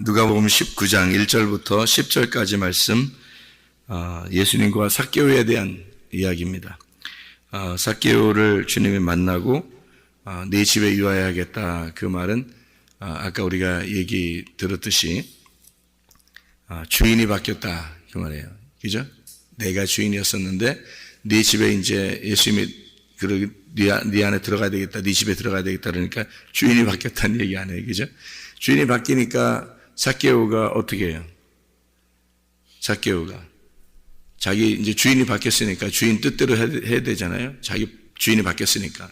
누가복음 19장 1절부터 10절까지 말씀, 예수님과 삭개오에 대한 이야기입니다. 삭개오를 주님이 만나고 내 집에 유하여야겠다, 그 말은 아까 우리가 얘기 들었듯이 주인이 바뀌었다, 그 말이에요. 그죠? 내가 주인이었었는데 네 집에 이제 예수님이 네 안에 들어가야 되겠다, 네 집에 들어가야 되겠다 그러니까 주인이 바뀌었다는 얘기 아니에요. 그죠? 주인이 바뀌니까 삭개오가 어떻게 해요? 삭개오가 자기 이제 주인이 바뀌었으니까 주인 뜻대로 해야 되잖아요. 자기 주인이 바뀌었으니까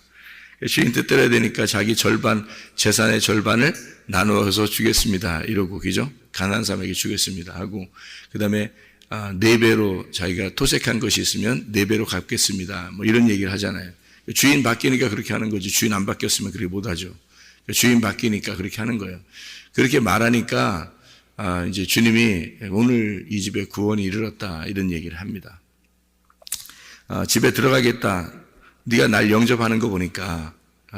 주인 뜻대로 해야 되니까 자기 절반, 재산의 절반을 나누어서 주겠습니다 이러고, 그죠? 가난한 사람에게 주겠습니다 하고, 그 다음에 4배로 자기가 토색한 것이 있으면 4배로 갚겠습니다, 뭐 이런 얘기를 하잖아요. 주인 바뀌니까 그렇게 하는 거지, 주인 안 바뀌었으면 그렇게 못하죠. 주인 바뀌니까 그렇게 하는 거예요. 그렇게 말하니까 이제 주님이 오늘 이 집에 구원이 이르렀다, 이런 얘기를 합니다. 집에 들어가겠다, 네가 날 영접하는 거 보니까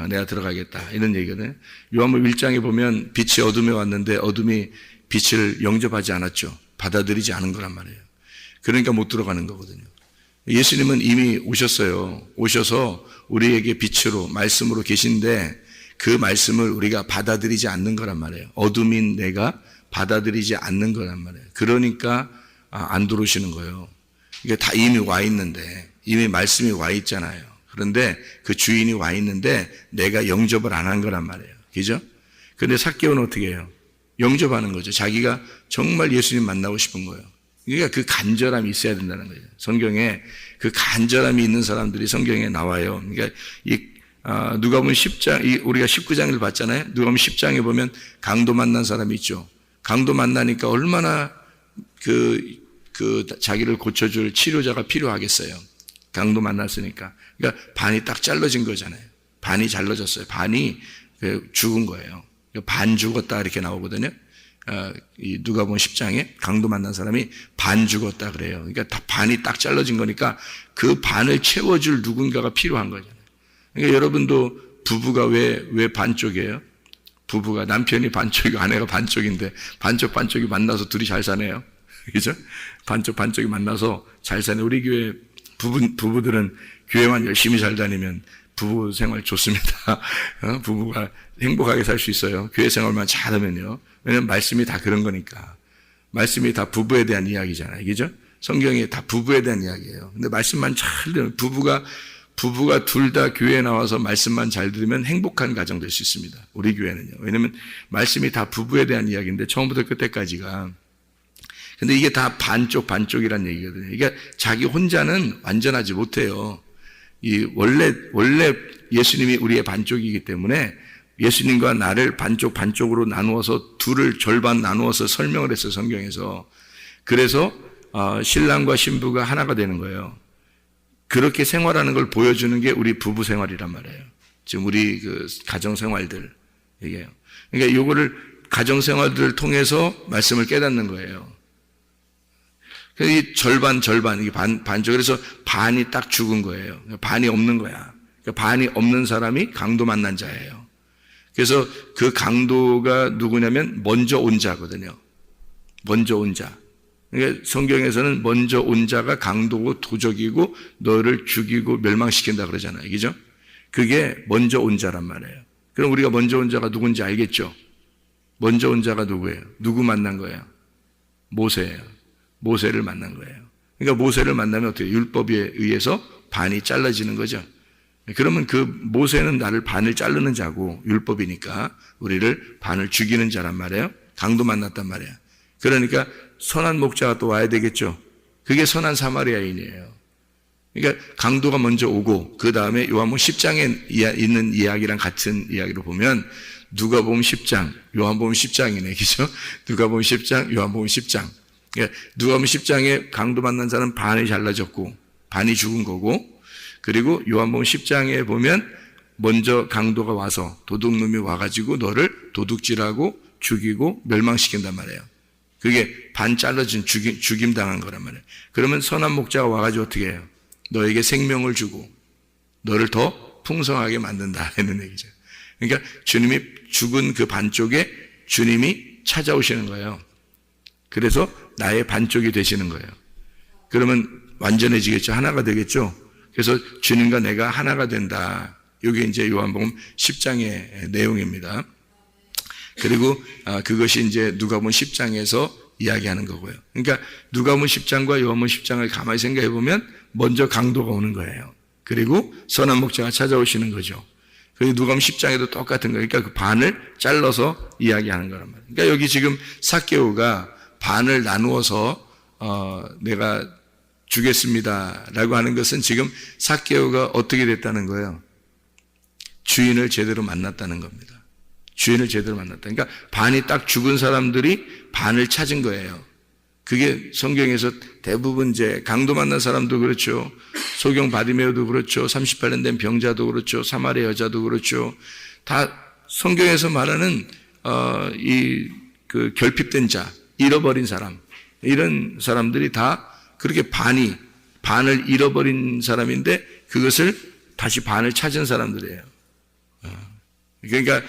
내가 들어가겠다, 이런 얘기거든요. 요한복음 1장에 보면 빛이 어둠에 왔는데 어둠이 빛을 영접하지 않았죠. 받아들이지 않은 거란 말이에요. 그러니까 못 들어가는 거거든요. 예수님은 이미 오셨어요. 오셔서 우리에게 빛으로, 말씀으로 계신데 그 말씀을 우리가 받아들이지 않는 거란 말이에요. 어둠인 내가 받아들이지 않는 거란 말이에요. 그러니까 안 들어오시는 거예요. 이게 다 이미 와 있는데, 이미 말씀이 와 있잖아요. 그런데 그 주인이 와 있는데 내가 영접을 안 한 거란 말이에요. 그죠? 근데 삭개오는 어떻게 해요? 영접하는 거죠. 자기가 정말 예수님 만나고 싶은 거예요. 그러니까 그 간절함이 있어야 된다는 거예요. 성경에 그 간절함이 있는 사람들이 성경에 나와요. 그러니까 누가복음 10장, 우리가 19장을 봤잖아요. 누가복음 10장에 보면 강도 만난 사람이 있죠. 강도 만나니까 얼마나 자기를 고쳐줄 치료자가 필요하겠어요. 강도 만났으니까. 그러니까 반이 딱 잘라진 거잖아요. 반이 잘라졌어요. 반이 죽은 거예요. 반 죽었다 이렇게 나오거든요. 이 누가복음 10장에 강도 만난 사람이 반 죽었다 그래요. 그러니까 다 반이 딱 잘라진 거니까 그 반을 채워줄 누군가가 필요한 거잖아요. 그러니까 여러분도 부부가 왜 반쪽이에요? 부부가 남편이 반쪽이고 아내가 반쪽인데 반쪽이 만나서 둘이 잘 사네요. 그죠? 반쪽이 만나서 잘 사네. 우리 교회 부부들은 교회만 열심히 잘 다니면 부부 생활 좋습니다. 부부가 행복하게 살 수 있어요. 교회 생활만 잘하면요. 왜냐면 말씀이 다 그런 거니까. 말씀이 다 부부에 대한 이야기잖아요. 그죠? 성경이 다 부부에 대한 이야기예요. 근데 말씀만 잘 들으면 부부가 둘 다 교회에 나와서 말씀만 잘 들으면 행복한 가정 될 수 있습니다. 우리 교회는요. 왜냐면 말씀이 다 부부에 대한 이야기인데 처음부터 끝까지가. 근데 이게 다 반쪽이란 얘기거든요. 그러니까 자기 혼자는 완전하지 못해요. 원래 예수님이 우리의 반쪽이기 때문에 예수님과 나를 반쪽으로 나누어서 둘을 절반 나누어서 설명을 했어요, 성경에서. 그래서 신랑과 신부가 하나가 되는 거예요. 그렇게 생활하는 걸 보여주는 게 우리 부부 생활이란 말이에요. 지금 우리 가정 생활들 얘기해요. 그러니까 요거를 가정 생활들을 통해서 말씀을 깨닫는 거예요. 이 절반, 이게 반쪽. 그래서 반이 딱 죽은 거예요. 반이 없는 거야. 그러니까 반이 없는 사람이 강도 만난 자예요. 그래서 그 강도가 누구냐면 먼저 온 자거든요. 먼저 온 자. 그러니까 성경에서는 먼저 온 자가 강도고 도적이고 너를 죽이고 멸망시킨다 그러잖아요. 그죠? 그게 먼저 온 자란 말이에요. 그럼 우리가 먼저 온 자가 누군지 알겠죠? 먼저 온 자가 누구예요? 누구 만난 거예요? 모세예요. 모세를 만난 거예요. 그러니까 모세를 만나면 어떻게 율법에 의해서 반이 잘라지는 거죠. 그러면 그 모세는 나를 반을 자르는 자고 율법이니까 우리를 반을 죽이는 자란 말이에요. 강도 만났단 말이에요. 그러니까 선한 목자가 또 와야 되겠죠. 그게 선한 사마리아인이에요. 그러니까 강도가 먼저 오고 그 다음에 요한복음 10장에 있는 이야기랑 같은 이야기로 보면 누가복음 10장, 요한복음 10장이네. 그죠? 누가복음 10장, 요한복음 10장. 그러니까 누가복음 10장에 강도 만난 사람은 반이 잘라졌고 반이 죽은 거고, 그리고 요한복음 10장에 보면 먼저 강도가 와서 도둑놈이 와가지고 너를 도둑질하고 죽이고 멸망시킨단 말이에요. 그게 반 잘라진 죽임 당한 거란 말이에요. 그러면 선한 목자가 와가지고 어떻게 해요? 너에게 생명을 주고 너를 더 풍성하게 만든다 하는 얘기죠. 그러니까 주님이 죽은 그 반쪽에 주님이 찾아오시는 거예요. 그래서 나의 반쪽이 되시는 거예요. 그러면 완전해지겠죠. 하나가 되겠죠. 그래서 주님과 내가 하나가 된다. 이게 이제 요한복음 10장의 내용입니다. 그리고 그것이 이제 누가복음 10장에서 이야기하는 거고요. 그러니까 누가복음 10장과 요한복음 10장을 가만히 생각해 보면 먼저 강도가 오는 거예요. 그리고 선한 목자가 찾아오시는 거죠. 그리고 누가복음 10장에도 똑같은 거예요. 그러니까 그 반을 잘라서 이야기하는 거란 말이에요. 그러니까 여기 지금 삭개오가 반을 나누어서 내가 주겠습니다라고 하는 것은 지금 삭개오가 어떻게 됐다는 거예요? 주인을 제대로 만났다는 겁니다. 주인을 제대로 만났다. 그러니까 반이 딱 죽은 사람들이 반을 찾은 거예요. 그게 성경에서 대부분 이제 강도 만난 사람도 그렇죠. 소경 바디메오도 그렇죠. 38년 된 병자도 그렇죠. 사마리아 여자도 그렇죠. 다 성경에서 말하는 그 결핍된 자, 잃어버린 사람, 이런 사람들이 다 그렇게 반을 잃어버린 사람인데 그것을 다시 반을 찾은 사람들이에요. 그러니까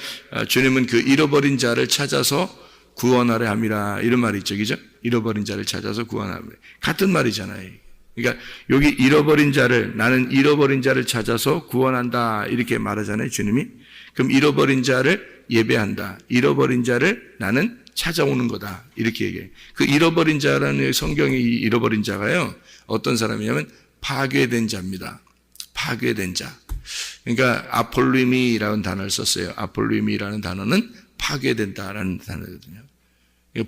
주님은 그 잃어버린 자를 찾아서 구원하려 함이라, 이런 말이 있죠. 그죠? 잃어버린 자를 찾아서 구원하려 함이라. 같은 말이잖아요. 그러니까 여기 잃어버린 자를, 나는 잃어버린 자를 찾아서 구원한다, 이렇게 말하잖아요. 주님이. 그럼 잃어버린 자를 예배한다. 잃어버린 자를 나는 찾아오는 거다, 이렇게 얘기해요. 그 잃어버린 자라는 성경의 이 잃어버린 자가요, 어떤 사람이냐면 파괴된 자입니다. 파괴된 자. 그러니까 아폴루미라는 단어를 썼어요. 아폴루미라는 단어는 파괴된다라는 단어거든요.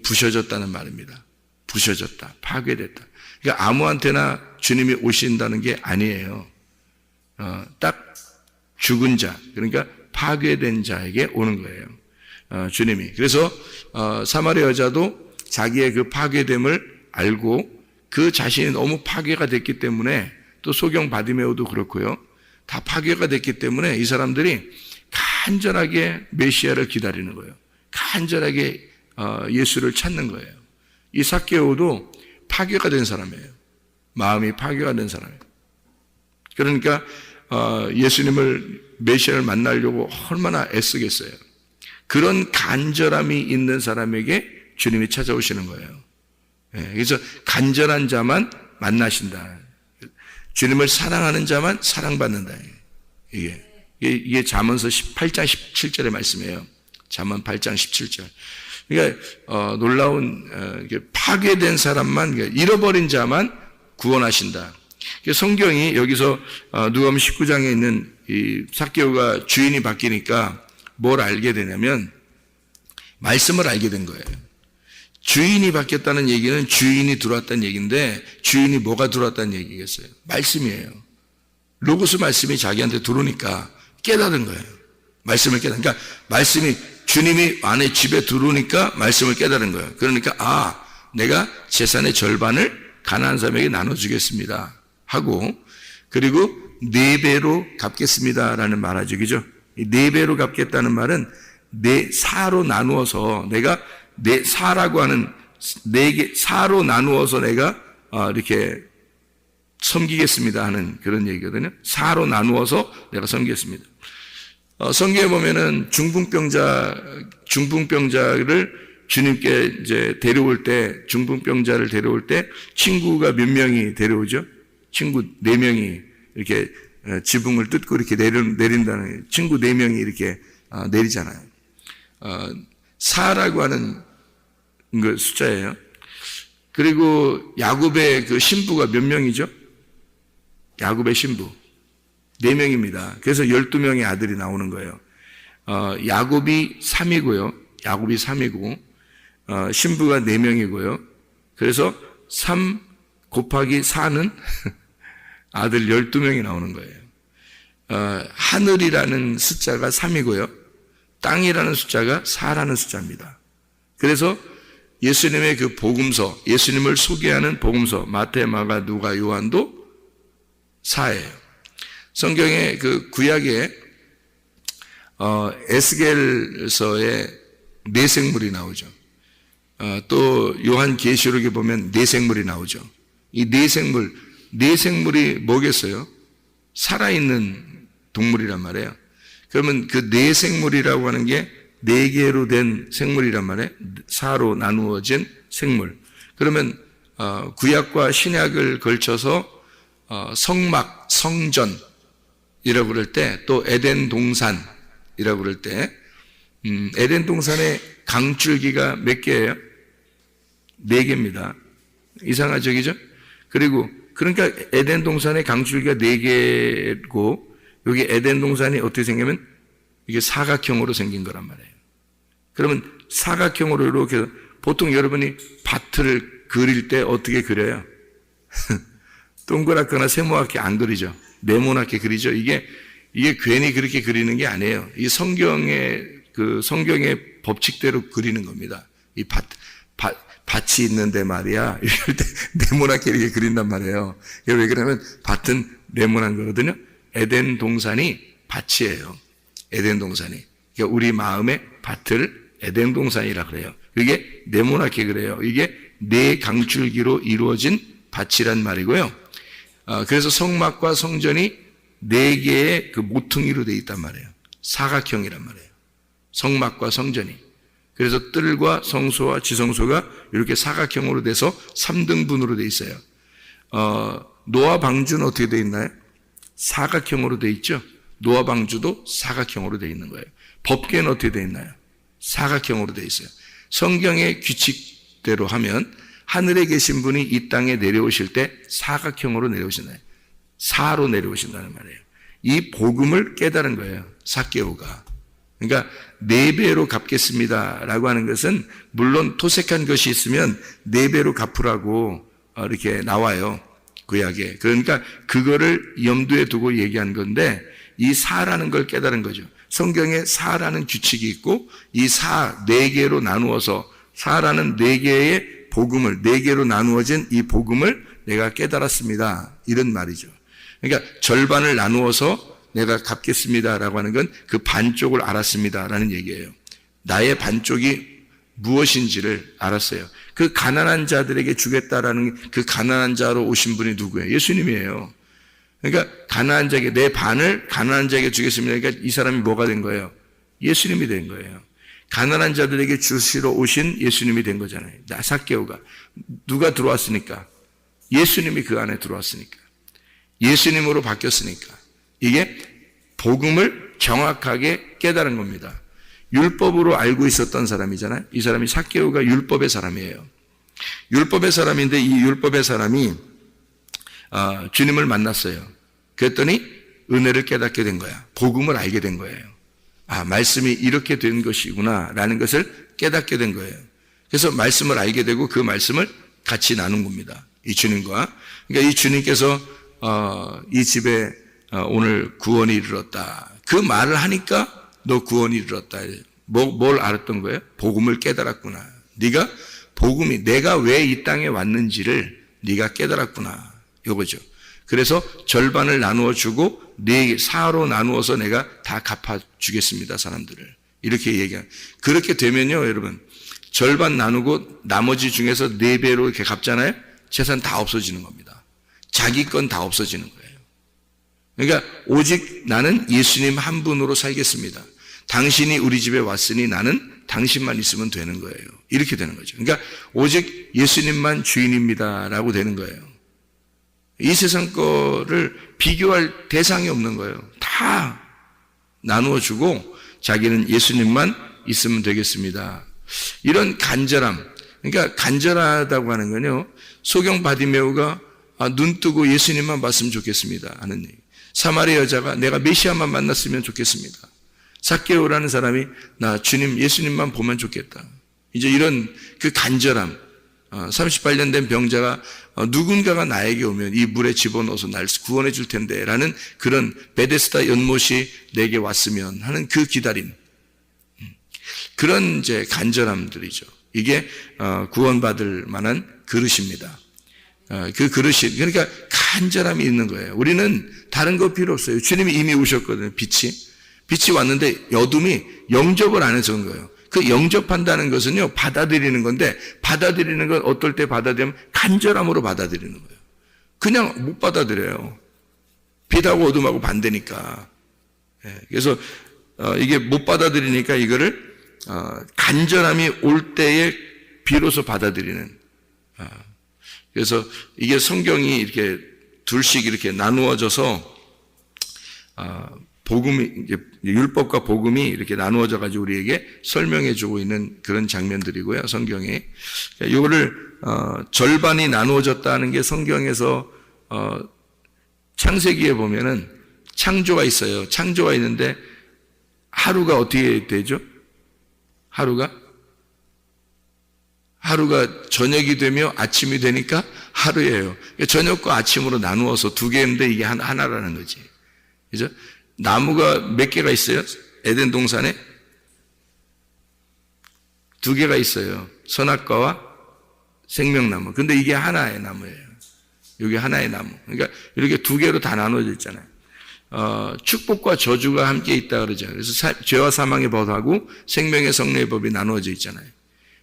부셔졌다는 말입니다. 부셔졌다, 파괴됐다. 그러니까 아무한테나 주님이 오신다는 게 아니에요. 딱 죽은 자, 그러니까 파괴된 자에게 오는 거예요. 주님이. 그래서 사마리아 여자도 자기의 그 파괴됨을 알고 그 자신이 너무 파괴가 됐기 때문에, 또 소경 바디메오도 그렇고요. 다 파괴가 됐기 때문에 이 사람들이 간절하게 메시아를 기다리는 거예요. 간절하게 예수를 찾는 거예요. 이 삭개오도 파괴가 된 사람이에요. 마음이 파괴가 된 사람이에요. 그러니까 예수님을, 메시아를 만나려고 얼마나 애쓰겠어요. 그런 간절함이 있는 사람에게 주님이 찾아오시는 거예요. 그래서 간절한 자만 만나신다. 주님을 사랑하는 자만 사랑받는다. 이게 잠언서 8장 17절의 말씀이에요. 잠언 8장 17절. 그러니까 놀라운 파괴된 사람만, 그러니까 잃어버린 자만 구원하신다. 성경이 여기서 누가복음 19장에 있는 이 삭개오가 주인이 바뀌니까 뭘 알게 되냐면 말씀을 알게 된 거예요. 주인이 바뀌었다는 얘기는 주인이 들어왔다는 얘기인데, 주인이 뭐가 들어왔다는 얘기겠어요? 말씀이에요. 로고스 말씀이 자기한테 들어오니까 깨달은 거예요. 말씀을 깨달은. 그러니까 말씀이, 주님이 안에 집에 들어오니까 말씀을 깨달은 거예요. 그러니까 내가 재산의 절반을 가난한 사람에게 나눠주겠습니다 하고, 그리고 4배로 갚겠습니다라는 말하죠. 그죠? 이 4배로 갚겠다는 말은 4로 나누어서, 내가 4라고 하는 4개, 4로 나누어서 내가 이렇게 섬기겠습니다 하는 그런 얘기거든요. 4로 나누어서 내가 섬기겠습니다. 성경에 보면은 중풍병자를 주님께 이제 데려올 때, 중풍병자를 데려올 때 친구가 몇 명이 데려오죠? 친구 4명이 이렇게 지붕을 뜯고 이렇게 내린다는, 친구 4명이 이렇게 내리잖아요. 4라고 하는 그 숫자예요. 그리고 야곱의 그 신부가 몇 명이죠? 야곱의 신부 4명입니다. 그래서 12명의 아들이 나오는 거예요. 야곱이 3이고요. 야곱이 3이고 신부가 4명이고요. 그래서 3 곱하기 4는 아들 12명이 나오는 거예요. 하늘이라는 숫자가 3이고요. 땅이라는 숫자가 4라는 숫자입니다. 그래서 예수님의 그 복음서, 예수님을 소개하는 복음서, 마태, 마가, 누가, 요한도 4예요. 성경의 그 구약에 에스겔서에 내생물이 나오죠. 또 요한 계시록에 보면 내생물이 나오죠. 이 내생물이 뭐겠어요? 살아있는 동물이란 말이에요. 그러면 그 내생물이라고 하는 게 네 개로 된 생물이란 말이에요. 사로 나누어진 생물. 그러면 구약과 신약을 걸쳐서 성막, 성전이라고 그럴 때, 또 에덴 동산이라고 그럴 때, 에덴 동산의 강줄기가 몇 개예요? 네 개입니다. 이상하죠, 그죠? 그리고 그러니까 에덴 동산의 강줄기가 네 개고, 여기 에덴 동산이 어떻게 생기면 이게 사각형으로 생긴 거란 말이에요. 그러면 사각형으로 이렇게, 보통 여러분이 밭을 그릴 때 어떻게 그려요? 동그랗거나 세모하게 안 그리죠. 네모나게 그리죠. 이게 괜히 그렇게 그리는 게 아니에요. 이 성경의 법칙대로 그리는 겁니다. 이 밭이 있는데 말이야. 이럴 때 네모나게 이렇게 그린단 말이에요. 왜 그러냐면 밭은 네모난 거거든요. 에덴 동산이 밭이에요. 에덴 동산이. 그러니까 우리 마음의 밭을 에덴 동산이라 그래요. 이게 네모나게 그래요. 이게 네 강줄기로 이루어진 밭이란 말이고요. 그래서 성막과 성전이 네 개의 그 모퉁이로 되어 있단 말이에요. 사각형이란 말이에요. 성막과 성전이. 그래서 뜰과 성소와 지성소가 이렇게 사각형으로 돼서 3등분으로 되어 있어요. 노아 방주는 어떻게 되어 있나요? 사각형으로 되어 있죠. 노아 방주도 사각형으로 되어 있는 거예요. 법궤는 어떻게 되어 있나요? 사각형으로 되어 있어요. 성경의 규칙대로 하면 하늘에 계신 분이 이 땅에 내려오실 때 사각형으로 내려오시나요? 사로 내려오신다는 말이에요. 이 복음을 깨달은 거예요. 삭개오가. 그러니까 4배로 갚겠습니다라고 하는 것은 물론 토색한 것이 있으면 4배로 갚으라고 이렇게 나와요. 구약에. 그러니까 그거를 염두에 두고 얘기한 건데 이 사라는 걸 깨달은 거죠. 성경에 사라는 규칙이 있고 이 사 4개로 나누어서 사라는 4개의 복음을 4개로 나누어진 이 복음을 내가 깨달았습니다. 이런 말이죠. 그러니까 절반을 나누어서 내가 갚겠습니다라고 하는 건 그 반쪽을 알았습니다라는 얘기예요. 나의 반쪽이 무엇인지를 알았어요. 그 가난한 자들에게 주겠다라는 그 가난한 자로 오신 분이 누구예요? 예수님이에요. 그러니까 가난한 자에게 내 반을 가난한 자에게 주겠습니다. 그러니까 이 사람이 뭐가 된 거예요? 예수님이 된 거예요. 가난한 자들에게 주시러 오신 예수님이 된 거잖아요. 삭개오가. 누가 들어왔으니까? 예수님이 그 안에 들어왔으니까. 예수님으로 바뀌었으니까. 이게 복음을 정확하게 깨달은 겁니다. 율법으로 알고 있었던 사람이잖아요. 이 사람이 삭개오가 율법의 사람이에요. 율법의 사람인데 이 율법의 사람이 주님을 만났어요. 그랬더니 은혜를 깨닫게 된 거야. 복음을 알게 된 거예요. 말씀이 이렇게 된 것이구나 라는 것을 깨닫게 된 거예요. 그래서 말씀을 알게 되고 그 말씀을 같이 나눈 겁니다. 이 주님과. 그러니까 이 주님께서 이 집에 오늘 구원이 이르렀다. 그 말을 하니까 너 구원이 이르렀다. 뭘 알았던 거예요? 복음을 깨달았구나. 네가 복음이 내가 왜 이 땅에 왔는지를 네가 깨달았구나. 이거죠. 그래서 절반을 나누어 주고 네 사로 나누어서 내가 다 갚아주겠습니다. 사람들을. 이렇게 얘기한. 그렇게 되면요, 여러분. 절반 나누고 나머지 중에서 4배로 이렇게 갚잖아요. 재산 다 없어지는 겁니다. 자기 건 다 없어지는 거예요. 그러니까 오직 나는 예수님 한 분으로 살겠습니다. 당신이 우리 집에 왔으니 나는 당신만 있으면 되는 거예요. 이렇게 되는 거죠. 그러니까 오직 예수님만 주인입니다라고 되는 거예요. 이 세상 거를 비교할 대상이 없는 거예요. 다 나누어 주고 자기는 예수님만 있으면 되겠습니다. 이런 간절함. 그러니까 간절하다고 하는 건요. 소경 바디메오가 눈 뜨고 예수님만 봤으면 좋겠습니다 하는 얘기. 사마리아 여자가 내가 메시아만 만났으면 좋겠습니다. 삭개오라는 사람이 나 주님 예수님만 보면 좋겠다. 이제 이런 그 간절함. 38년 된 병자가 누군가가 나에게 오면 이 물에 집어넣어서 날 구원해 줄 텐데 라는 그런 베데스다 연못이 내게 왔으면 하는 그 기다림. 그런 이제 간절함들이죠. 이게 구원받을 만한 그릇입니다. 그 그릇이 그러니까 간절함이 있는 거예요. 우리는 다른 거 필요 없어요. 주님이 이미 오셨거든요. 빛이 왔는데 어둠이 영접을 안 해서 그런 거예요. 그 영접한다는 것은요, 받아들이는 건데, 받아들이는 건 어떨 때 받아들이면 간절함으로 받아들이는 거예요. 그냥 못 받아들여요. 빛하고 어둠하고 반대니까. 그래서 이게 못 받아들이니까 이거를 간절함이 올 때에 비로소 받아들이는. 그래서 이게 성경이 이렇게 둘씩 이렇게 나누어져서 복음이 이제 율법과 복음이 이렇게 나누어져 가지고 우리에게 설명해 주고 있는 그런 장면들이고요. 성경에 이거를 절반이 나누어졌다는 게 성경에서 창세기에 보면은 창조가 있어요. 창조가 있는데 하루가 어떻게 되죠? 하루가 저녁이 되며 아침이 되니까 하루예요. 저녁과 아침으로 나누어서 두 개인데 이게 하나라는 거지. 그죠? 나무가 몇 개가 있어요? 에덴 동산에 두 개가 있어요. 선악과와 생명나무. 근데 이게 하나의 나무예요. 이게 하나의 나무. 그러니까 이렇게 두 개로 다 나눠져 있잖아요. 축복과 저주가 함께 있다 그러죠. 그래서 죄와 사망의 법하고 생명의 성례의 법이 나누어져 있잖아요.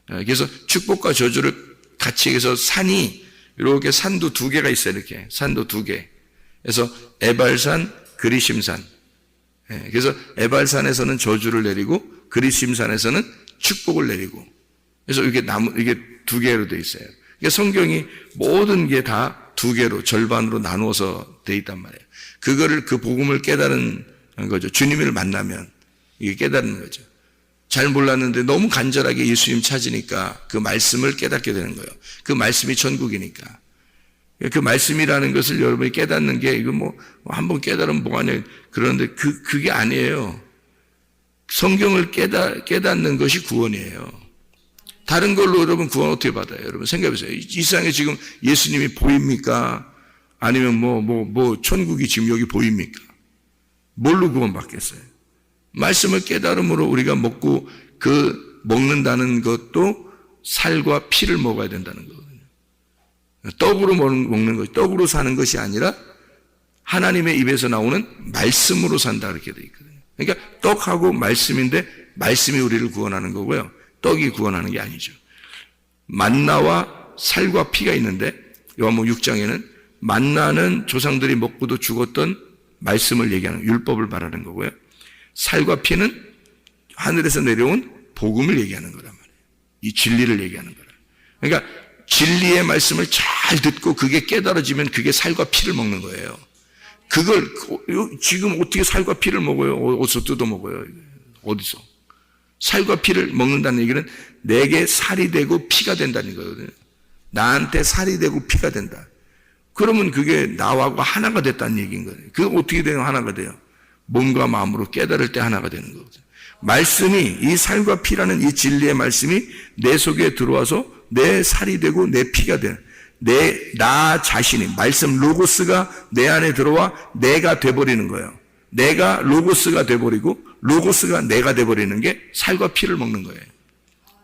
그래서 축복과 저주를 같이 해서 산이 이렇게 산도 두 개가 있어요. 이렇게 산도 두 개. 그래서 에발산, 그리심산. 그래서 에발산에서는 저주를 내리고 그리심산에서는 축복을 내리고. 그래서 이게 두 개로 돼 있어요. 그러니까 성경이 모든 게 다 두 개로 절반으로 나누어서 돼 있단 말이에요. 그거를 그 복음을 깨달은 거죠. 주님을 만나면 이게 깨달는 거죠. 잘 몰랐는데 너무 간절하게 예수님 찾으니까 그 말씀을 깨닫게 되는 거예요. 그 말씀이 천국이니까. 그 말씀이라는 것을 여러분이 깨닫는 게 이거 뭐 한번 깨달으면 뭐하냐 그러는데 그게 아니에요. 성경을 깨닫는 것이 구원이에요. 다른 걸로 여러분 구원 어떻게 받아요? 여러분 생각해보세요. 이 세상에 지금 예수님이 보입니까? 아니면 천국이 지금 여기 보입니까? 뭘로 구원 받겠어요? 말씀을 깨달음으로 우리가 먹는다는 것도 살과 피를 먹어야 된다는 거거든요. 떡으로 먹는 것이, 떡으로 사는 것이 아니라 하나님의 입에서 나오는 말씀으로 산다 그렇게 돼 있거든요. 그러니까 떡하고 말씀인데 말씀이 우리를 구원하는 거고요. 떡이 구원하는 게 아니죠. 만나와 살과 피가 있는데 요한복음 6장에는 만나는 조상들이 먹고도 죽었던 말씀을 얘기하는 율법을 말하는 거고요. 살과 피는 하늘에서 내려온 복음을 얘기하는 거란 말이에요. 이 진리를 얘기하는 거라. 그러니까 진리의 말씀을 잘 듣고 그게 깨달아지면 그게 살과 피를 먹는 거예요. 그걸 지금 어떻게 살과 피를 먹어요? 어디서 뜯어 먹어요? 어디서? 살과 피를 먹는다는 얘기는 내게 살이 되고 피가 된다는 거거든요. 나한테 살이 되고 피가 된다. 그러면 그게 나하고 하나가 됐다는 얘기인 거예요. 그게 어떻게 되면 하나가 돼요? 몸과 마음으로 깨달을 때 하나가 되는 거거든요. 말씀이 이 살과 피라는 이 진리의 말씀이 내 속에 들어와서 내 살이 되고 내 피가 되는 나 자신이 말씀 로고스가 내 안에 들어와 내가 돼버리는 거예요. 내가 로고스가 돼버리고 로고스가 내가 돼버리는 게 살과 피를 먹는 거예요.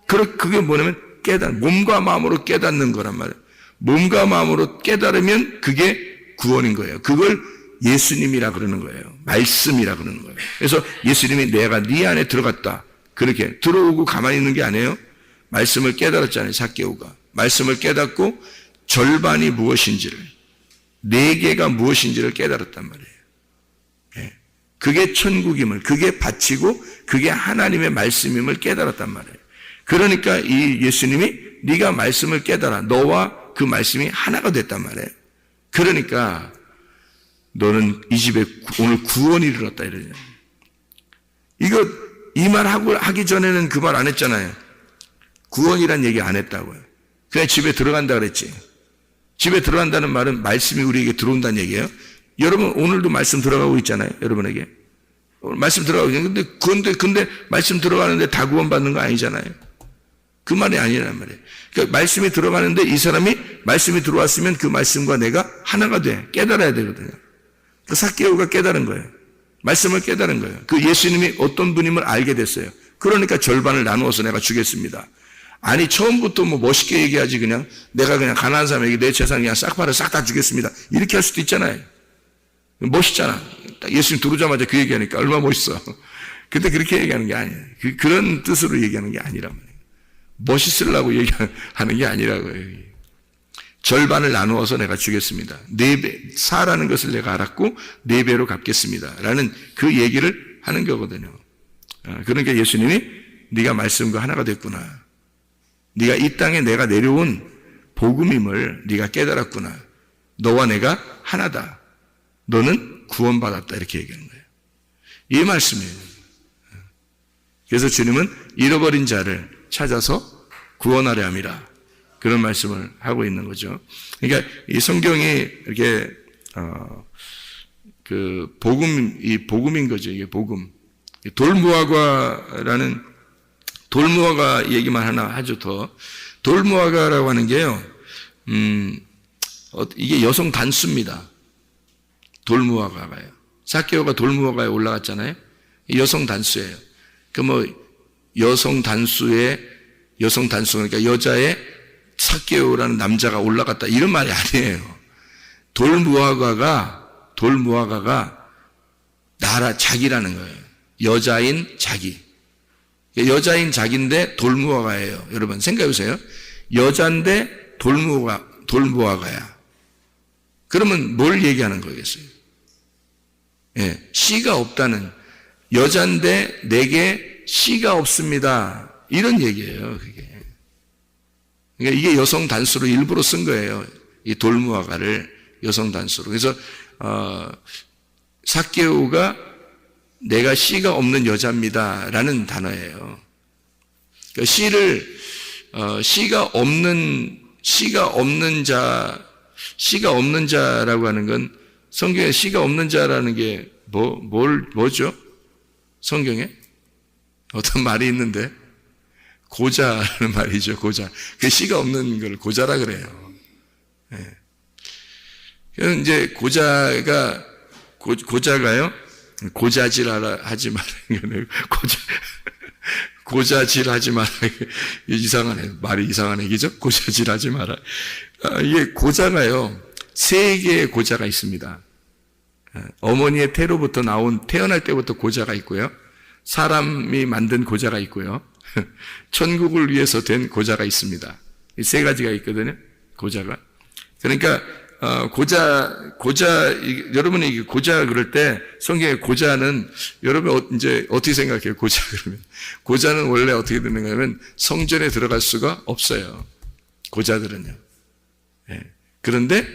그게 뭐냐면 몸과 마음으로 깨닫는 거란 말이에요. 몸과 마음으로 깨달으면 그게 구원인 거예요. 그걸 예수님이라 그러는 거예요. 말씀이라 그러는 거예요. 그래서 예수님이 내가 네 안에 들어갔다. 그렇게 들어오고 가만히 있는 게 아니에요. 말씀을 깨달았잖아요. 삭개오가. 말씀을 깨닫고 절반이 무엇인지를, 네 개가 무엇인지를 깨달았단 말이에요. 그게 천국임을, 그게 바치고 그게 하나님의 말씀임을 깨달았단 말이에요. 그러니까 이 예수님이 네가 말씀을 깨달아. 너와 그 말씀이 하나가 됐단 말이에요. 그러니까 너는 이 집에 오늘 구원이 이르렀다 이러잖아요. 이 말 하기 전에는 그 말 안 했잖아요. 구원이란 얘기 안 했다고요. 그냥 집에 들어간다 그랬지. 집에 들어간다는 말은 말씀이 우리에게 들어온다는 얘기예요. 여러분 오늘도 말씀 들어가고 있잖아요. 여러분에게 오늘 말씀 들어가고 있는데 근데 말씀 들어가는데 다 구원받는 거 아니잖아요. 그 말이 아니란 말이에요. 그러니까 말씀이 들어가는데 이 사람이 말씀이 들어왔으면 그 말씀과 내가 하나가 돼. 깨달아야 되거든요. 그 삭개오가 깨달은 거예요. 말씀을 깨달은 거예요. 그 예수님이 어떤 분임을 알게 됐어요. 그러니까 절반을 나누어서 내가 주겠습니다. 아니 처음부터 멋있게 얘기하지 그냥 내가 그냥 가난한 사람에게 내 재산 그냥 싹 팔아 싹 다 주겠습니다. 이렇게 할 수도 있잖아요. 멋있잖아. 딱 예수님 들어오자마자 그 얘기하니까 얼마나 멋있어. 근데 그렇게 얘기하는 게 아니에요. 그런 뜻으로 얘기하는 게 아니란 말이에요. 멋있으려고 얘기하는 게 아니라고요. 절반을 나누어서 내가 주겠습니다. 4배, 사라는 것을 내가 알았고 4배로 갚겠습니다. 라는 그 얘기를 하는 거거든요. 그러니까 예수님이 네가 말씀과 하나가 됐구나. 네가 이 땅에 내가 내려온 복음임을 네가 깨달았구나. 너와 내가 하나다. 너는 구원받았다. 이렇게 얘기하는 거예요. 이 말씀이에요. 그래서 주님은 잃어버린 자를 찾아서 구원하려 함이라. 그런 말씀을 하고 있는 거죠. 그러니까 이 성경이 이렇게 그 복음, 이 복음인 거죠. 이게 복음. 돌무화과라는 돌무화과 얘기만 하나 하죠. 더 돌무화과라고 하는 게요. 이게 여성 단수입니다. 돌무화과가요. 삭개오가 돌무화과에 올라갔잖아요. 여성 단수예요. 그 뭐 여성 단수의 여성 단수 그러니까 여자의 삭개오라는 남자가 올라갔다 이런 말이 아니에요. 돌무화과가 나라 자기라는 거예요. 여자인 자기. 여자인 자기인데 돌무화과예요. 여러분 생각해 보세요. 여자인데 돌무화과야. 그러면 뭘 얘기하는 거겠어요? 예, 씨가 없다는 여자인데 내게 씨가 없습니다. 이런 얘기예요. 그게. 그러니까 이게 여성 단수로 일부러 쓴 거예요. 이 돌무화과를 여성 단수로. 그래서 삭개오가 내가 씨가 없는 여자입니다라는 단어예요. 그러니까 씨가 없는 자라고 하는 건 성경에 씨가 없는 자라는 게 뭐죠? 성경에 어떤 말이 있는데 고자라는 말이죠. 고자. 그 씨가 없는 걸 고자라 그래요. 예. 그래서 이제 고자가요. 고자질 하지 마라. 고자질 하지 마라. 이상하네. 말이 이상한 얘기죠? 고자질 하지 마라. 이게 고자가요. 세 개의 고자가 있습니다. 어머니의 태로부터 태어날 때부터 고자가 있고요. 사람이 만든 고자가 있고요. 천국을 위해서 된 고자가 있습니다. 이 세 가지가 있거든요. 고자가. 그러니까 여러분이 고자 그럴 때 성경의 고자는 여러분 이제 어떻게 생각해요? 고자 그러면 고자는 원래 어떻게 되는가 하면 성전에 들어갈 수가 없어요. 고자들은요. 네. 그런데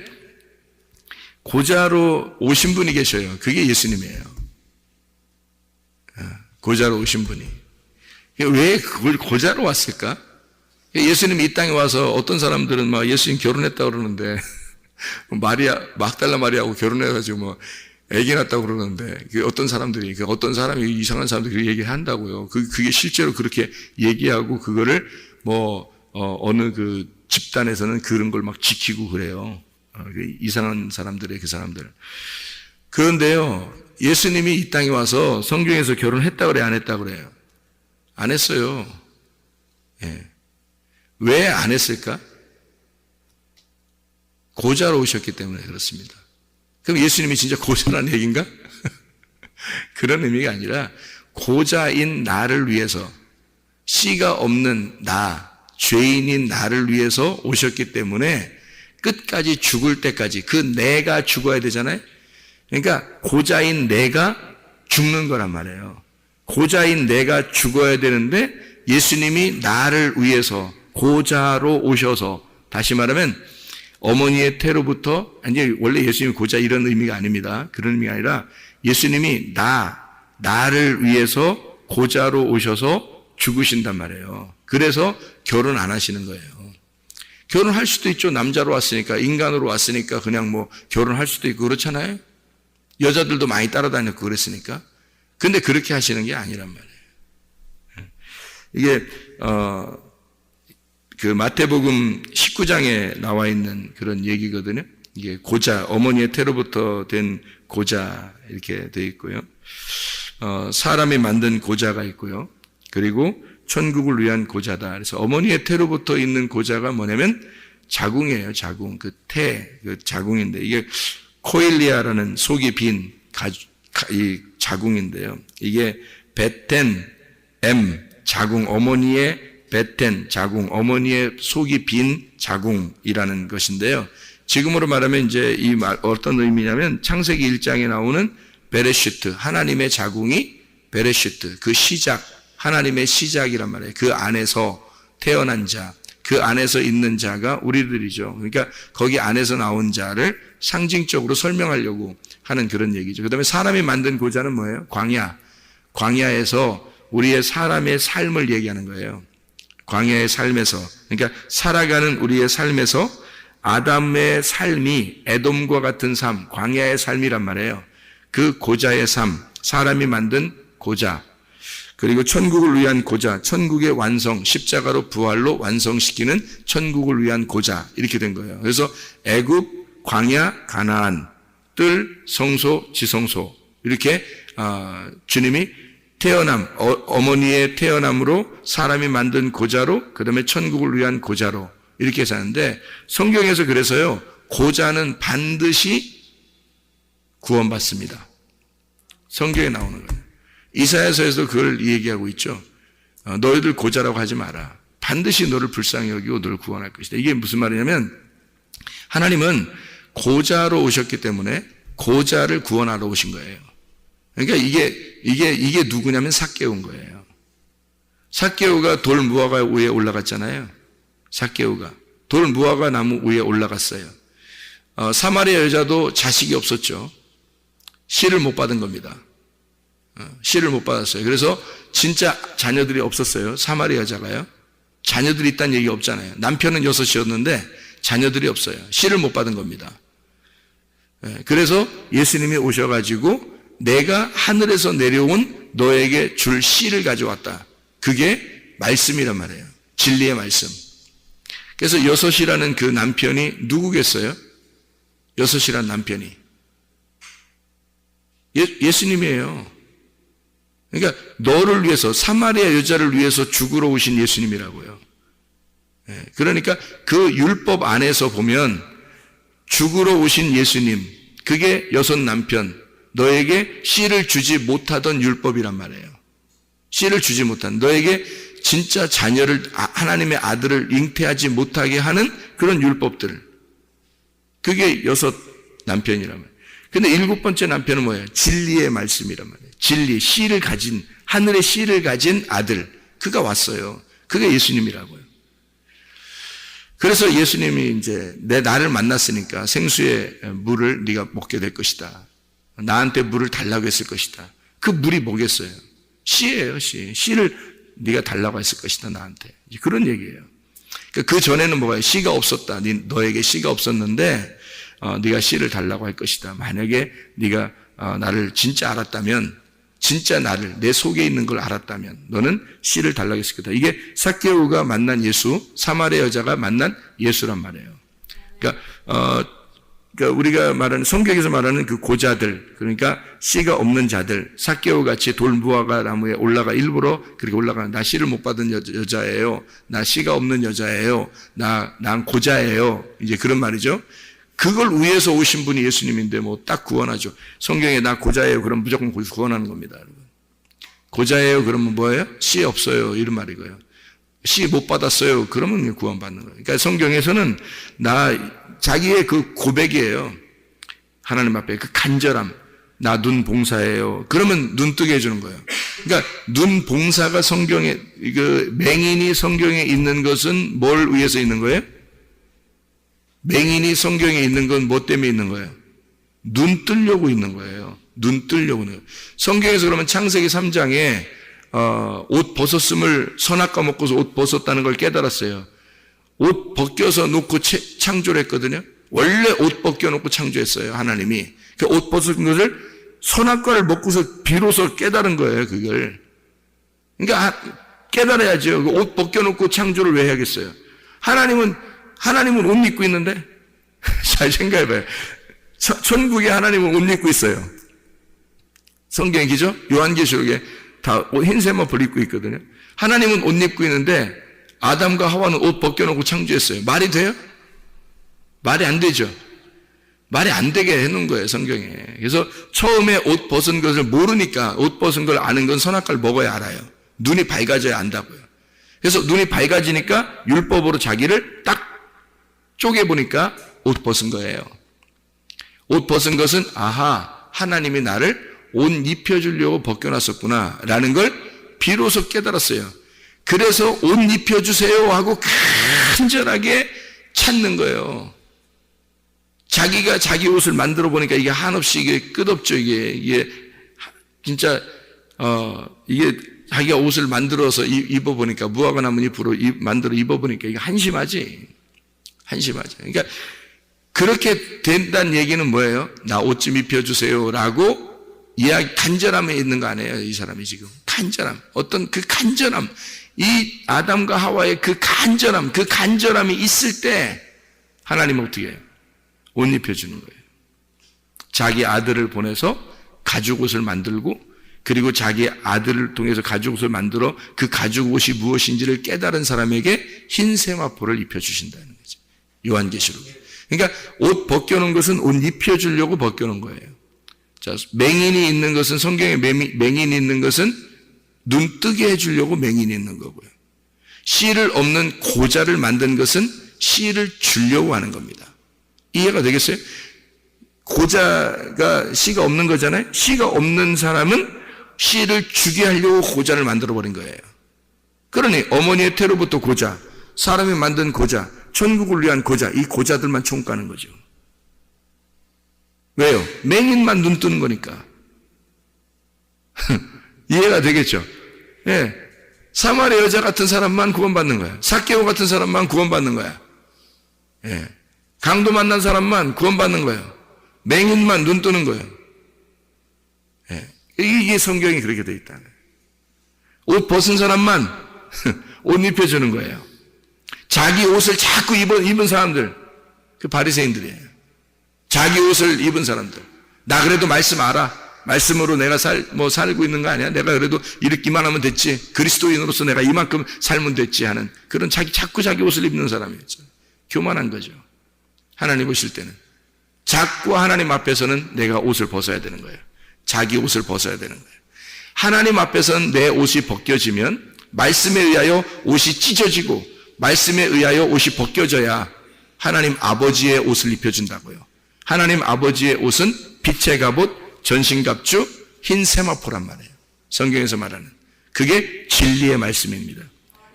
고자로 오신 분이 계셔요. 그게 예수님이에요. 고자로 오신 분이. 왜 그걸 고자로 왔을까? 예수님이 이 땅에 와서 어떤 사람들은 막 예수님 결혼했다고 그러는데 막달라 마리아하고 결혼해가지고 뭐 애기 낳았다고 그러는데 어떤 사람이 이상한 사람들이 그렇게 얘기한다고요. 그게 실제로 그렇게 얘기하고 그거를 어느 그 집단에서는 그런 걸 막 지키고 그래요. 이상한 사람들의 그 사람들. 그런데요, 예수님이 이 땅에 와서 성경에서 결혼했다 그래, 안 했다 그래요? 안 했어요. 예. 왜 안 했을까? 고자로 오셨기 때문에 그렇습니다. 그럼 예수님이 진짜 고자라는 얘기인가? 그런 의미가 아니라 고자인 나를 위해서 씨가 없는 죄인인 나를 위해서 오셨기 때문에 끝까지 죽을 때까지 그 내가 죽어야 되잖아요. 그러니까 고자인 내가 죽는 거란 말이에요. 고자인 내가 죽어야 되는데 예수님이 나를 위해서 고자로 오셔서 다시 말하면 어머니의 태로부터 원래 예수님이 고자 이런 의미가 아닙니다. 그런 의미가 아니라 예수님이 나를 위해서 고자로 오셔서 죽으신단 말이에요. 그래서 결혼 안 하시는 거예요. 결혼할 수도 있죠. 남자로 왔으니까, 인간으로 왔으니까 그냥 결혼할 수도 있고 그렇잖아요. 여자들도 많이 따라다녔고 그랬으니까. 근데 그렇게 하시는 게 아니란 말이에요. 이게 그 마태복음 19장에 나와 있는 그런 얘기거든요. 이게 고자, 어머니의 태로부터 된 고자 이렇게 되어 있고요. 사람이 만든 고자가 있고요. 그리고 천국을 위한 고자다. 그래서 어머니의 태로부터 있는 고자가 뭐냐면 자궁이에요. 자궁. 그 자궁인데 이게 코일리아라는 속이 빈 이 자궁인데요. 이게 베텐 자궁, 어머니의 베텐 자궁, 어머니의 속이 빈 자궁이라는 것인데요. 지금으로 말하면 이제 이 말 어떤 의미냐면 창세기 1장에 나오는 베레시트, 하나님의 자궁이 베레시트, 그 시작, 하나님의 시작이란 말이에요. 그 안에서 태어난 자, 그 안에서 있는 자가 우리들이죠. 그러니까 거기 안에서 나온 자를 상징적으로 설명하려고 하는 그런 얘기죠. 그 다음에 사람이 만든 고자는 뭐예요? 광야. 광야에서 우리의 사람의 삶을 얘기하는 거예요. 광야의 삶에서, 그러니까 살아가는 우리의 삶에서 아담의 삶이 에돔과 같은 삶, 광야의 삶이란 말이에요. 그 고자의 삶, 사람이 만든 고자, 그리고 천국을 위한 고자, 천국의 완성, 십자가로 부활로 완성시키는 천국을 위한 고자, 이렇게 된 거예요. 그래서 애굽, 광야, 가나안, 뜰, 성소, 지성소, 이렇게 주님이 태어남, 어머니의 태어남으로 사람이 만든 고자로, 그 다음에 천국을 위한 고자로 이렇게 사는데, 성경에서 그래서요, 고자는 반드시 구원받습니다. 성경에 나오는 거예요. 이사야서에서 그걸 얘기하고 있죠. 너희들 고자라고 하지 마라. 반드시 너를 불쌍히 여기고 너를 구원할 것이다. 이게 무슨 말이냐면, 하나님은 고자로 오셨기 때문에 고자를 구원하러 오신 거예요. 그러니까 이게 누구냐면 삭개오인 거예요. 삭개오가 돌 무화과 위에 올라갔잖아요. 삭개오가 돌 무화과 나무 위에 올라갔어요. 사마리아 여자도 자식이 없었죠. 씨를 못 받은 겁니다. 씨를 못 받았어요. 그래서 진짜 자녀들이 없었어요. 사마리아 여자가요. 자녀들이 있다는 얘기 없잖아요. 남편은 6이었는데 자녀들이 없어요. 씨를 못 받은 겁니다. 그래서 예수님이 오셔가지고 내가 하늘에서 내려온 너에게 줄 씨를 가져왔다. 그게 말씀이란 말이에요. 진리의 말씀. 그래서 6이라는 그 남편이 누구겠어요? 6이라는 남편이 예수님이에요. 그러니까 너를 위해서, 사마리아 여자를 위해서 죽으러 오신 예수님이라고요. 그러니까 그 율법 안에서 보면 죽으러 오신 예수님, 그게 6 남편, 너에게 씨를 주지 못하던 율법이란 말이에요. 씨를 주지 못한, 너에게 진짜 자녀를, 하나님의 아들을 잉태하지 못하게 하는 그런 율법들, 그게 6 남편이란 말이에요. 근데 7번째 남편은 뭐예요? 진리의 말씀이란 말이에요. 진리, 씨를 가진, 하늘의 씨를 가진 아들, 그가 왔어요. 그게 예수님이라고요. 그래서 예수님이 이제 나를 만났으니까 생수의 물을 네가 먹게 될 것이다. 나한테 물을 달라고 했을 것이다. 그 물이 뭐겠어요? 씨예요, 씨. 씨를 네가 달라고 했을 것이다, 나한테. 그런 얘기예요. 그 전에는 뭐가요? 씨가 없었다. 너에게 씨가 없었는데 네가 씨를 달라고 할 것이다. 만약에 네가 나를 진짜 알았다면, 진짜 나를, 내 속에 있는 걸 알았다면 너는 씨를 달라고 했을 거다. 이게 삭개오가 만난 예수, 사마리아 여자가 만난 예수란 말이에요. 그러니까 우리가 말하는, 성경에서 말하는 그 고자들, 그러니까 씨가 없는 자들, 삭개오 같이 돌 무화과 나무에 일부러 그렇게 올라가는, 나 씨를 못 받은 여자예요. 나 씨가 없는 여자예요. 난 고자예요. 이제 그런 말이죠. 그걸 위해서 오신 분이 예수님인데 뭐 딱 구원하죠. 성경에 나 고자예요. 그럼 무조건 구원하는 겁니다, 여러분. 고자예요. 그러면 뭐예요? 씨 없어요. 이런 말이고요. 씨 못 받았어요. 그러면 구원받는 거예요. 그러니까 성경에서는 자기의 그 고백이에요. 하나님 앞에 그 간절함. 나 눈 봉사예요. 그러면 눈 뜨게 해주는 거예요. 그러니까 눈 봉사가 성경에, 맹인이 성경에 있는 것은 뭘 위해서 있는 거예요? 맹인이 성경에 있는 건 뭐 때문에 있는 거예요? 눈 뜨려고 있는 거예요. 눈 뜨려고 있는 거예요. 성경에서 그러면 창세기 3장에 옷 벗었음을, 선악과 먹고서 옷 벗었다는 걸 깨달았어요. 옷 벗겨서 놓고 창조를 했거든요. 원래 옷 벗겨놓고 창조했어요, 하나님이. 그 옷 벗은 것을 선악과를 먹고서 비로소 깨달은 거예요, 그걸. 그러니까 깨달아야죠. 옷 벗겨놓고 창조를 왜 해야겠어요? 하나님은 옷 입고 있는데? 잘 생각해봐요. 천국에 하나님은 옷 입고 있어요. 성경에 기죠? 요한계시록에 다 흰색 옷을 입고 있거든요. 하나님은 옷 입고 있는데 아담과 하와는 옷 벗겨놓고 창조했어요. 말이 돼요? 말이 안 되죠. 말이 안 되게 해놓은 거예요, 성경에. 그래서 처음에 옷 벗은 것을 모르니까, 옷 벗은 걸 아는 건 선악과를 먹어야 알아요. 눈이 밝아져야 안다고요. 그래서 눈이 밝아지니까 율법으로 자기를 딱 쪼개보니까 옷 벗은 거예요. 옷 벗은 것은, 아하, 하나님이 나를 옷 입혀주려고 벗겨놨었구나 라는 걸 비로소 깨달았어요. 그래서 옷 입혀주세요 하고 간절하게 찾는 거예요. 자기가 자기 옷을 만들어 보니까 이게 한없이 이게 끝없죠. 이게 진짜 이게 자기가 옷을 만들어서 입어 보니까 무화과 나무 잎으로 만들어 입어 보니까 이게 한심하지. 그러니까 그렇게 된다는 얘기는 뭐예요? 나 옷 좀 입혀주세요라고 이야기 간절함에 있는 거 아니에요? 이 사람이 지금 간절함, 어떤 그 간절함, 이 아담과 하와의 그 간절함이 있을 때 하나님은 어떻게 해요? 옷 입혀주는 거예요. 자기 아들을 보내서 가죽 옷을 만들고, 그리고 자기 아들을 통해서 가죽 옷을 만들어 그 가죽 옷이 무엇인지를 깨달은 사람에게 흰 세마포를 입혀주신다는 거죠. 요한계시록에. 그러니까 옷 벗겨놓은 것은 옷 입혀주려고 벗겨놓은 거예요. 자, 맹인이 있는 것은, 성경에 맹인이 있는 것은 눈 뜨게 해주려고 맹인이 있는 거고요. 씨를 없는 고자를 만든 것은 씨를 주려고 하는 겁니다. 이해가 되겠어요? 고자가 씨가 없는 거잖아요. 씨가 없는 사람은 씨를 주게 하려고 고자를 만들어버린 거예요. 그러니 어머니의 태로부터 고자, 사람이 만든 고자, 천국을 위한 고자, 이 고자들만 총가는 거죠. 왜요? 맹인만 눈 뜨는 거니까. 이해가 되겠죠? 예. 사마리아 여자 같은 사람만 구원받는 거야. 삭개오 같은 사람만 구원받는 거야. 예. 강도 만난 사람만 구원받는 거예요. 맹인만 눈 뜨는 거예요. 예. 이게 성경이 그렇게 돼 있다. 옷 벗은 사람만 옷 입혀주는 거예요. 자기 옷을 자꾸 입은 사람들, 그 바리새인들이에요. 자기 옷을 입은 사람들. 나 그래도 말씀 알아. 말씀으로 내가 살고 있는 거 아니야? 내가 그래도 이렇게만 하면 됐지. 그리스도인으로서 내가 이만큼 살면 됐지 하는 그런 자꾸 자기 옷을 입는 사람이었죠. 교만한 거죠. 하나님 보실 때는. 자꾸 하나님 앞에서는 내가 옷을 벗어야 되는 거예요. 자기 옷을 벗어야 되는 거예요. 하나님 앞에서는 내 옷이 벗겨지면 말씀에 의하여 옷이 찢어지고 말씀에 의하여 옷이 벗겨져야 하나님 아버지의 옷을 입혀준다고요. 하나님 아버지의 옷은 빛의 갑옷, 전신갑주, 흰 세마포란 말이에요. 성경에서 말하는. 그게 진리의 말씀입니다.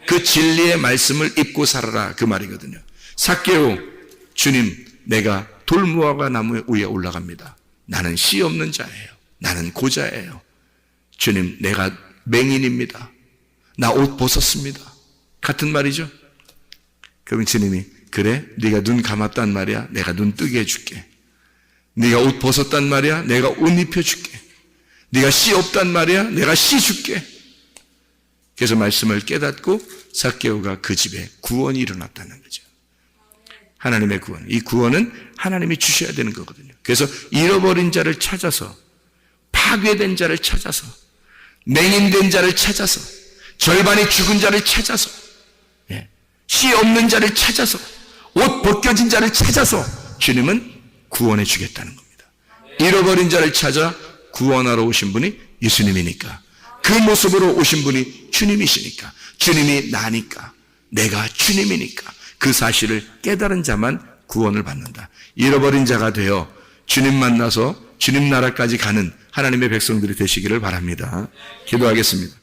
그 진리의 말씀을 입고 살아라 그 말이거든요. 삭개오, 주님, 내가 돌무화과 나무 위에 올라갑니다. 나는 씨 없는 자예요. 나는 고자예요. 주님, 내가 맹인입니다. 나 옷 벗었습니다. 같은 말이죠. 그러면 주님이, 그래? 네가 눈 감았단 말이야. 내가 눈 뜨게 해줄게. 네가 옷 벗었단 말이야. 내가 옷 입혀줄게. 네가 씨 없단 말이야. 내가 씨 줄게. 그래서 말씀을 깨닫고 삭개오가 그 집에 구원이 일어났다는 거죠. 하나님의 구원. 이 구원은 하나님이 주셔야 되는 거거든요. 그래서 잃어버린 자를 찾아서, 파괴된 자를 찾아서, 맹인된 자를 찾아서, 절반이 죽은 자를 찾아서, 씨 없는 자를 찾아서, 옷 벗겨진 자를 찾아서 주님은 구원해 주겠다는 겁니다. 잃어버린 자를 찾아 구원하러 오신 분이 예수님이니까, 그 모습으로 오신 분이 주님이시니까, 주님이 나니까, 내가 주님이니까 그 사실을 깨달은 자만 구원을 받는다. 잃어버린 자가 되어 주님 만나서 주님 나라까지 가는 하나님의 백성들이 되시기를 바랍니다. 기도하겠습니다.